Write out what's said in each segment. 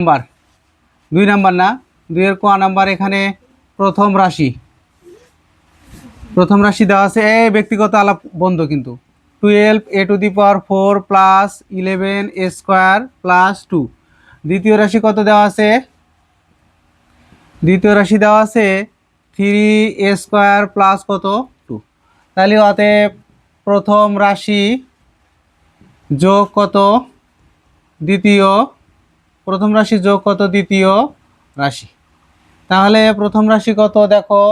Number 2 number না 2 এর ক নাম্বার এখানে প্রথম রাশি দেওয়া আছে। এই ব্যক্তিগত আলাপ বন্ধ কিন্তু 12 a⁴ প্লাস 11 a² প্লাস 2। দ্বিতীয় রাশি কত দেওয়া আছে? দ্বিতীয় রাশি দেওয়া আছে 3a² প্লাস কত 2। তাহলে অতএব প্রথম রাশি যোগ কত দ্বিতীয় রাশি। তাহলে প্রথম রাশি কত দেখো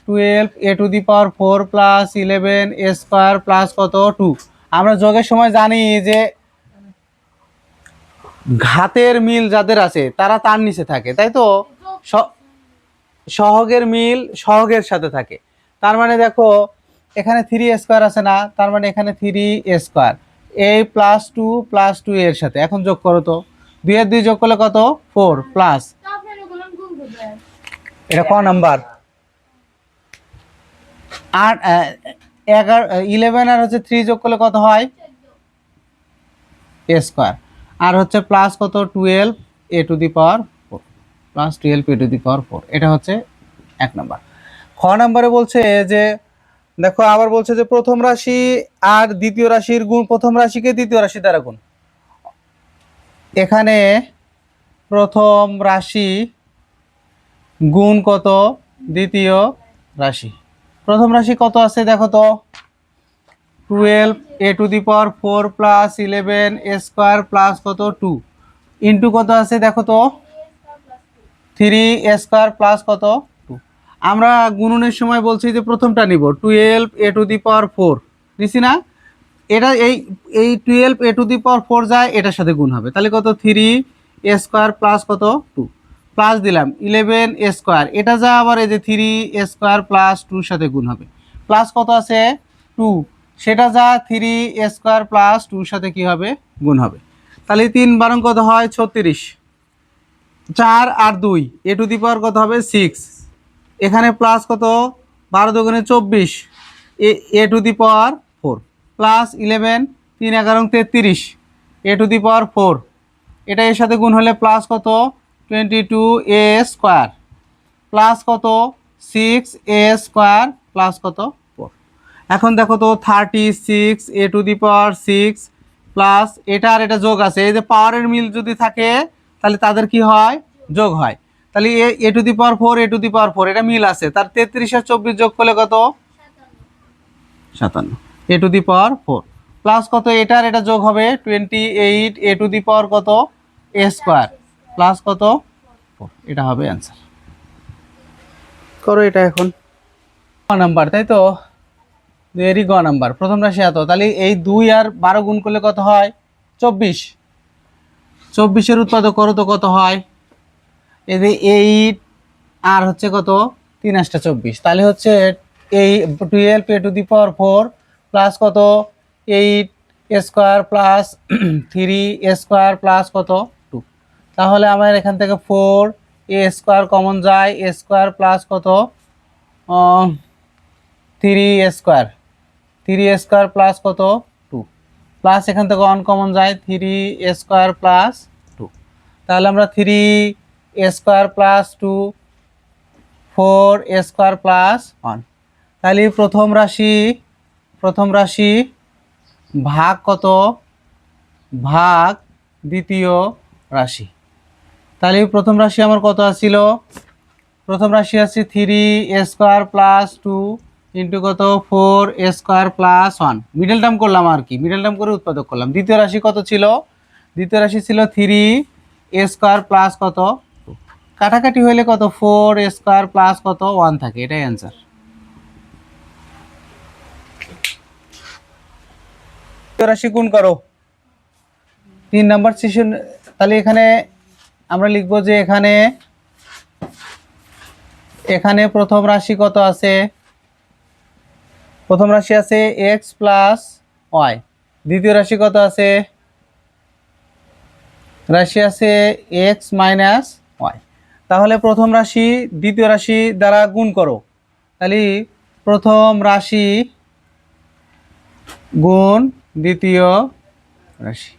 12a⁴ প্লাস 11a² প্লাস কত 2। আমরা যোগের সময় জানি যে ঘাতের মিল যাদের আছে তারা তার নিচে থাকে, তাই তো। সহগের মিল সহগের সাথে থাকে। তার মানে দেখো এখানে 3a² আছে না, তার মানে এখানে 3a², a প্লাস 2 এর সাথে এখন যোগ করো তো। 2 এর 2 যোগ করলে কত 4 প্লাস, এটা ক নাম্বার 8 11 আর হচ্ছে 3 যোগ করলে কত হয় a², আর হচ্ছে প্লাস কত 12a⁴ প্লাস 12a⁴। এটা হচ্ছে 1 নাম্বার। খ নাম্বারে বলছে যে দেখো আবার বলছে যে প্রথম রাশি আর দ্বিতীয় রাশির গুণ, প্রথম রাশিকে দ্বিতীয় রাশি দ্বারা গুণ। এখানে প্রথম রাশি গুণ কত দ্বিতীয় রাশি। প্রথম রাশি কত আছে দেখো তো 12a⁴ প্লাস 11a² প্লাস কত 2 ইন্টু কত আছে দেখো তো 3a² প্লাস কত 2। আমরা গুণনের সময় বলছি যে প্রথমটা নিব 12a⁴ নিছি না, এটা এই 12a⁴ যায় এটার সাথে গুণ হবে, তাহলে কত 3a² প্লাস কত 2 প্লাস দিলাম 11a², এটা যা আবার এই যে 3a² প্লাস 2 সাথে গুণ হবে, প্লাস কত আছে 2, সেটা যা 3a² প্লাস 2 সাথে কি হবে গুণ হবে। তাহলে 3 বারং কত হয় 36, 4 আর 2 a⁴ কত হবে 6, এখানে প্লাস কত 12 দুগুণে 24 a⁴ প্লাস 11 3 11 33 a⁴ এটা এর সাথে গুণ হলে প্লাস কত 22a² প্লাস কত 6a² প্লাস কত 4। এখন দেখো তো 36a⁴ প্লাস এটা আর এটা যোগ আছে, এই যে পাওয়ারের মিল যদি থাকে তাহলে তাদের কি হয় যোগ হয়। তাহলে a⁴ এটা মিল আছে, তার 33 আর 24 যোগ করলে কত 57 a⁴ প্লাস কত এটা আর এটা যোগ হবে 28 a⁴ কত a² প্লাস কত 4। এটা হবে অ্যান্সার। করো এটা এখন নাম্বার, তাই তো এরই গ নাম্বার প্রথম রাশি এত, তাহলে এই 2 আর 12 গুণ করলে কত হয় 24, 24-এর উৎপাদক করো তো কত হয় এই যে 8 আর হচ্ছে কত 3 8 24, তাহলে হচ্ছে এই 12a⁴ প্লাস কত 8a² প্লাস 3a² প্লাস কত 2। তাহলে আমার এখান থেকে 4a² কমন যায়, a² প্লাস কত 3a² প্লাস কত 2 প্লাস এখান থেকে 1 কমন যায় 3a² প্লাস 2। তাহলে আমরা 3a² প্লাস 2 4a² প্লাস 1। তাহলে প্রথম রাশি ভাগ কত ভাগ দ্বিতীয় রাশি। তাহলে প্রথম রাশি আমার কত আসছিল, প্রথম রাশি আছে 3a² প্লাস 2 ইন্টু কত 4a² প্লাস 1, মিডল টার্ম করলাম আর কি, মিডল টার্ম করে উৎপাদক করলাম। দ্বিতীয় রাশি কত ছিল, দ্বিতীয় রাশি ছিল 3a² প্লাস কত 2, কাটাকাটি হইলে কত 4a² প্লাস কত 1 থাকে, এটাই অ্যান্সার। রাশি গুণ করো 3 নাম্বার সেশন। তাহলে এখানে আমরা লিখবো যে এখানে প্রথম রাশি কত আছে, প্রথম রাশি আছে x প্লাস y, দ্বিতীয় রাশি কত আছে x মাইনাস y। তাহলে প্রথম রাশি দ্বিতীয় রাশি দ্বারা গুণ করো, তাহলে প্রথম রাশি গুণ দ্বিতীয় রাশি।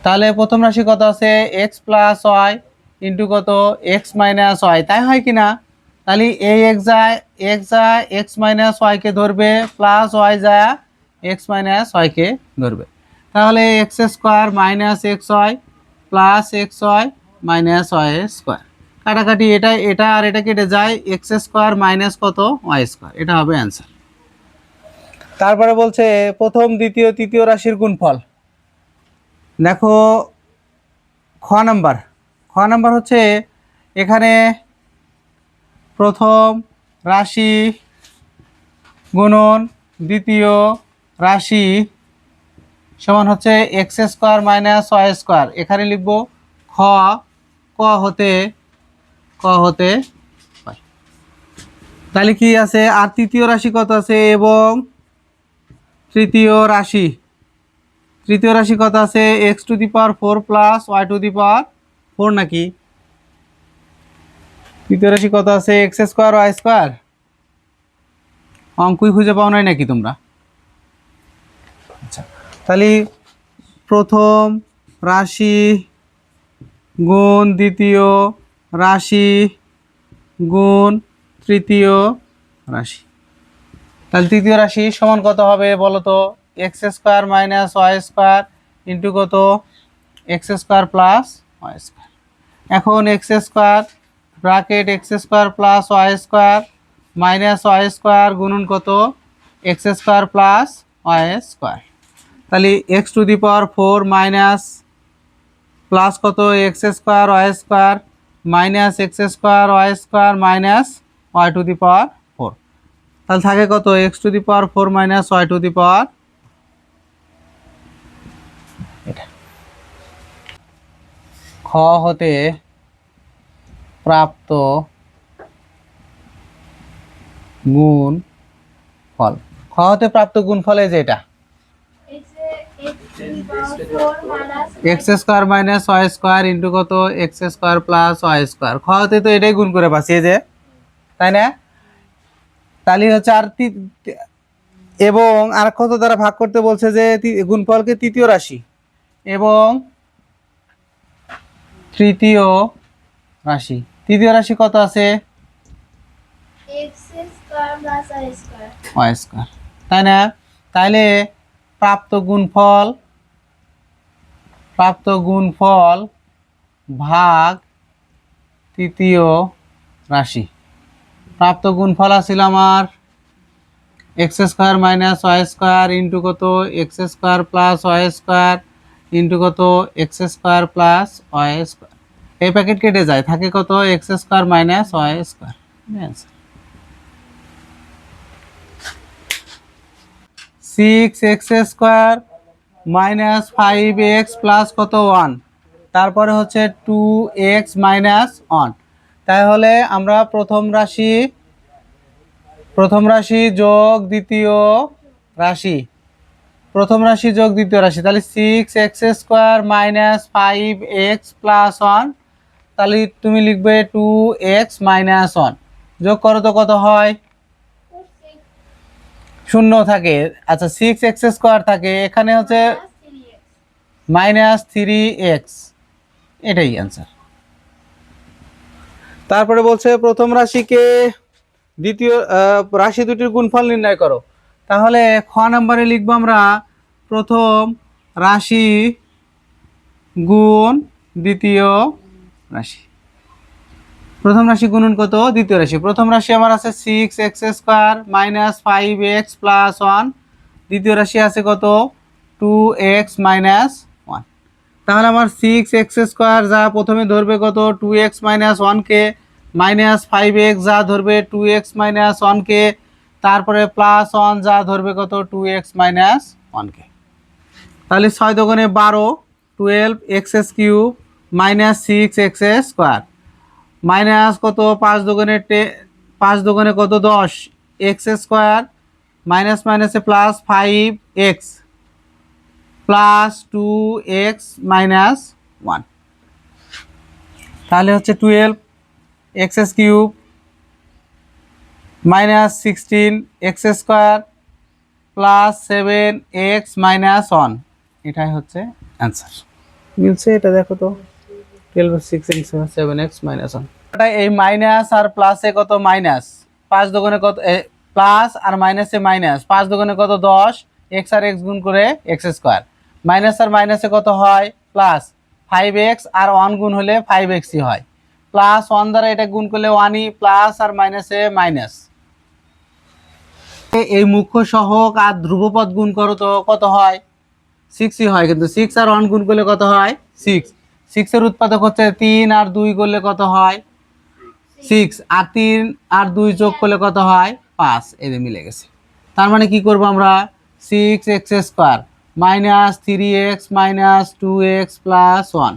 তাহলে প্রথম রাশি কত আছে এক্স প্লাস ওয়াই ইন্টু কত এক্স মাইনাস ওয়াই, তাই হয় কি না? তাহলে এই এক্স যায় এক্স মাইনাস ওয়াইকে ধরবে, প্লাস ওয়াই যায় এক্স মাইনাস ওয়াইকে ধরবে। তাহলে x square minus x y plus x y minus y square, কাটাকাটি এটা এটা আর এটা কেটে যায়, এক্স স্কোয়ার মাইনাস কত ওয়াই স্কোয়ার, এটা হবে অ্যান্সার। তারপরে বলছে প্রথম দ্বিতীয় তৃতীয় রাশির গুণফল। দেখো খ নাম্বার হচ্ছে এখানে প্রথম রাশি গুণন দ্বিতীয় রাশি সমান হচ্ছে x square minus y square, এখানে লিখব খ ক হতে হয়। তাহলে কি আছে আর তৃতীয় রাশি কত আছে এবং তৃতীয় রাশি কত আছে x to the power 4 plus y to the power 4 নাকি? তৃতীয় রাশি কত আছে এক্স স্কোয়ার ওয়াই স্কোয়ার, অঙ্কই খুঁজে পাও নাই নাকি তোমরা? আচ্ছা, তাহলে প্রথম রাশি গুণ দ্বিতীয় রাশি গুণ তৃতীয় রাশি, তাহলে তৃতীয় রাশি সমান কত হবে বলো তো? X square minus y square into কত x square plus y square. এখন x square bracket x square plus y square minus y square গুণন কত x square plus y square, তাহলে x to the power 4 minus plus কত x square y square minus x square y square minus y to the power 4, তাহলে থাকে কত x to the power 4 minus y to the পাওয়ার, এটা খ হতে প্রাপ্ত গুণ ফল। খ হতে প্রাপ্ত গুণ ফলে যেটা x square minus y square into কত x square plus y square, খ হতে তো এটাই গুণ করে পাচ্ছি যে, তাই না? তাহলে হচ্ছে আর এবং আর কত দ্বারা ভাগ করতে বলছে যে গুণফলকে তৃতীয় রাশি এবং তৃতীয় রাশি কত আছে ওয়াই স্কোয়ার, তাই না? তাহলে প্রাপ্ত গুণফল ভাগ তৃতীয় রাশি, প্রাপ্ত গুণফল আছিল আমার x square minus y square into কত x square plus y square into কত x square plus y square, এই প্যাকেট কেটে যায়, থাকে কত x square minus y square. 6x square minus 5x plus কত 1, তারপরে হচ্ছে 2x মাইনাস 1, তাহলে আমরা প্রথম রাশি যোগ দ্বিতীয় রাশি তাহলে 6x square minus 5x plus 1, তাহলে তুমি লিখবে 2x মাইনাস 1, যোগ করো তো কত হয় শূন্য থাকে, আচ্ছা 6x স্কোয়ার থাকে, এখানে হচ্ছে মাইনাস 3x, এটাই অ্যান্সার। তারপরে বলছে প্রথম রাশিকে দ্বিতীয় রাশি দুটির গুণফল নির্ণয় করো, তাহলে খ নম্বরে লিখবো আমরা প্রথম রাশি গুণ দ্বিতীয় রাশি। প্রথম রাশি গুণন কত দ্বিতীয় রাশি, প্রথম রাশি আমার আছে 6x square minus 5x plus 1, দ্বিতীয় রাশি আছে কত 2x মাইনাস 1, তাহলে আমার 6x স্কোয়ার যা প্রথমে ধরবে কত 2x মাইনাস 1কে মাইনাস 5x যা ধরবে 2x মাইনাস 1কে, তারপরে প্লাস 1 যা ধরবে কত 2x মাইনাস 1কে, তাহলে 6 দোকানে 12 12x cube minus 6x square minus কত 5 দোকানে কত 10 x স্কোয়ার মাইনাস মাইনাসে plus 5x plus 2x minus 1, তাহলে হচ্ছে 12x cube minus 16x square plus 7x minus 1, এটাই হচ্ছে অ্যান্সার। মিলছে এটা দেখো তো, 12 6 7x মাইনাস 1। এই মাইনাস আর প্লাসে কত মাইনাস, 5 দোকানে কত প্লাস আর মাইনাসে মাইনাস, 5 দোকানে কত 10, x আর x গুণ করে x স্কয়ার, মাইনাস আর মাইনাসে কত হয় প্লাস 5x আর 1 গুণ হলে 5x ই হয়, প্লাস 1 দ্বারা এটা গুণ করলে 1ই, প্লাস আর মাইনাসে মাইনাস। এই মুখ্য সহগ আর ধ্রুবপদ গুণ করো তো কত হয়, 6ই হয়, কিন্তু 6 আর 1 গুণ করলে কত হয় 6, 6 এর উৎপাদক হচ্ছে 3 আর 2 করলে কত হয় 6, আর 3 আর 2 যোগ করলে কত হয় 5, এই যে মিলে গেছে। তার মানে কি করব আমরা, 6x square minus 3x minus 2x plus 1,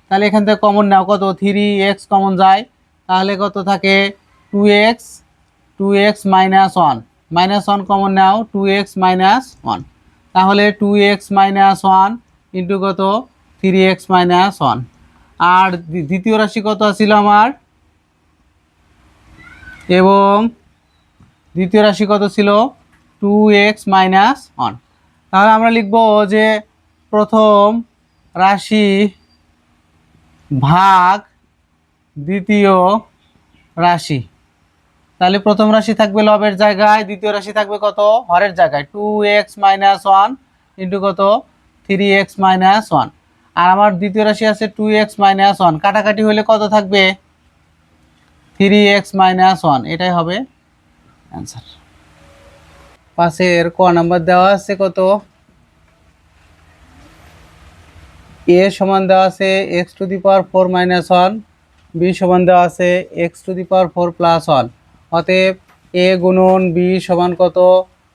তাহলে এখান থেকে কমন নাও, কত 3x কমন যায়, তাহলে কত থাকে 2x, 2x minus 1, minus 1 common নাও 2x মাইনাস 1, তাহলে 2x মাইনাস 1 ইন্টু কত 3x মাইনাস 1। আর দ্বিতীয় রাশি কত ছিল আমার, এবং দ্বিতীয় রাশি কত ছিল 2x মাইনাস 1। তাহলে আমরা লিখব যে প্রথম রাশি ভাগ দ্বিতীয় রাশি, তাহলে প্রথম রাশি থাকবে লবের জায়গায়, দ্বিতীয় রাশি থাকবে কত হরের জায়গায়, 2x মাইনাস 1 ইন্টু কত 3x মাইনাস 1। আর আমার দ্বিতীয় রাশি আছে 2x মাইনাস 1, কাটাকাটি হলে কত থাকবে 3x মাইনাস 1, এটাই হবে অ্যান্সার। পাশের ক নাম্বার দেওয়া আছে কত, a সমান দেওয়া আছে x to the power 4 minus 1, b সমান দেওয়া আছে x to the power 4 plus 1, অতএব a গুণন b সমান কত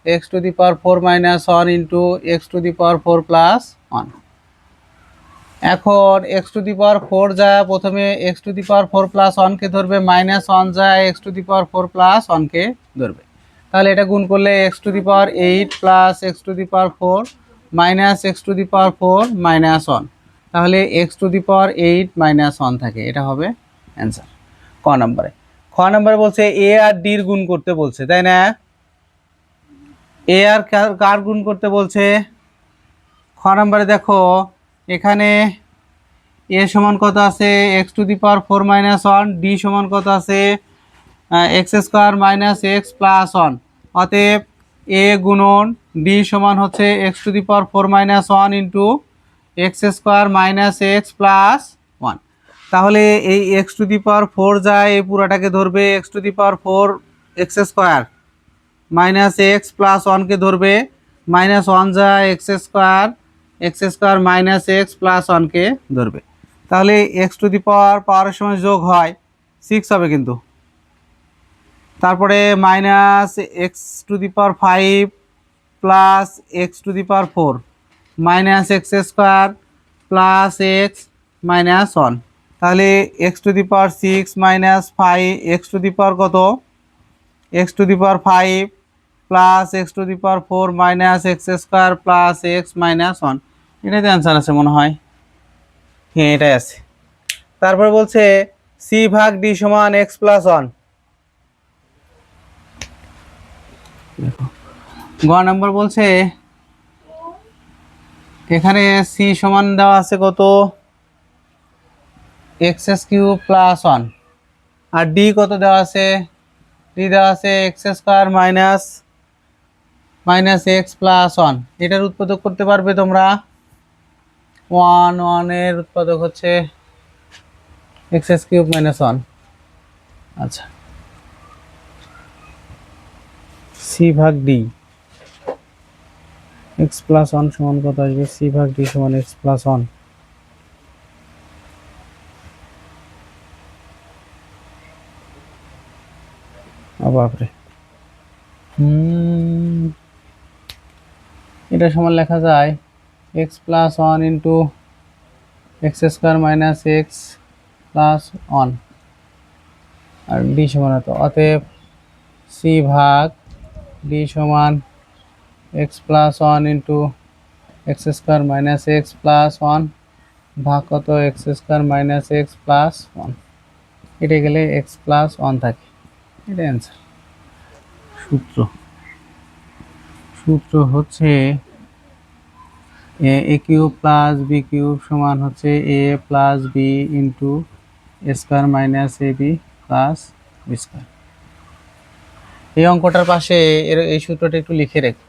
x to the power 4 minus 1 into x to the power 4 plus 1। এখন x টু দি পাওয়ার 4 যায় প্রথমে x to the power 4 plus 1 কে ধরবে, মাইনাস 1 যায় x to the power 4 plus 1 কে ধরবে, তাহলে এটা গুণ করলে x to the power 8 plus x to the power 4 minus x to the power 4 minus 1, তাহলে x to the power 8 minus 1 থাকে, এটা হবে অ্যান্সার ক নম্বরে। খ নম্বরে বলছে a আর d এর গুণ করতে বলছে, তাই না, a আর কার গুণ করতে বলছে, খ নম্বরে দেখো এখানে a সমান কত আছে x to the power 4 minus 1, d সমান কত আছে x square minus x plus 1, অতএব a গুণন d সমান হচ্ছে x to the power 4 minus 1 into x square minus x plus 1। তাহলে এই x টু দি পাওয়ার 4 যায় এই পুরাটাকে ধরবে, x to the power 4 x square minus x plus 1 কে ধরবে, মাইনাস 1 যায় x square minus x plus 1 কে ধরবে, তাহলে x টু দি পাওয়ার পাওয়ারের সময় যোগ হয় 6 হবে কিন্তু, তারপরে minus x to the power 5 plus x to the power 4 minus x square plus x minus 1, তাহলে x to the power 6 minus 5 x to the power কত x to the power 5 plus x to the power 4 minus x square plus x minus 1, এটাতে answer আছে মনে হয়, হ্যাঁ এটাই আছে। তারপর বলছে c ভাগ d সমান x প্লাস 1, গ নম্বর বলছে এখানে c সমান দেওয়া আছে কত x কিউব প্লাস 1, আর d কত দেওয়া আছে, d দেওয়া আছে x square minus x plus 1, এটার উৎপাদক করতে পারবে তোমরা, 1 এর উৎপাদক হচ্ছে x কিউব মাইনাস 1। আচ্ছা c ভাগ d x প্লাস 1 সমান কত আসবে, c ভাগ d সমান x প্লাস 1, বাপরে এটা সমান লেখা যায় x plus 1 into x square minus x plus 1 আর d সমান এত, অতএব c ভাগ d সমান x plus 1 into x square minus x plus 1 ভাগ কত x square minus x plus 1, এটা গেলে x প্লাস 1 থাকে, এটা অ্যান্সার। সূত্র হচ্ছে a cube plus b cube সমান হচ্ছে a plus b into square minus a b plus b square. এই অঙ্কটার পাশে এই সূত্রটা একটু লিখে রেখো।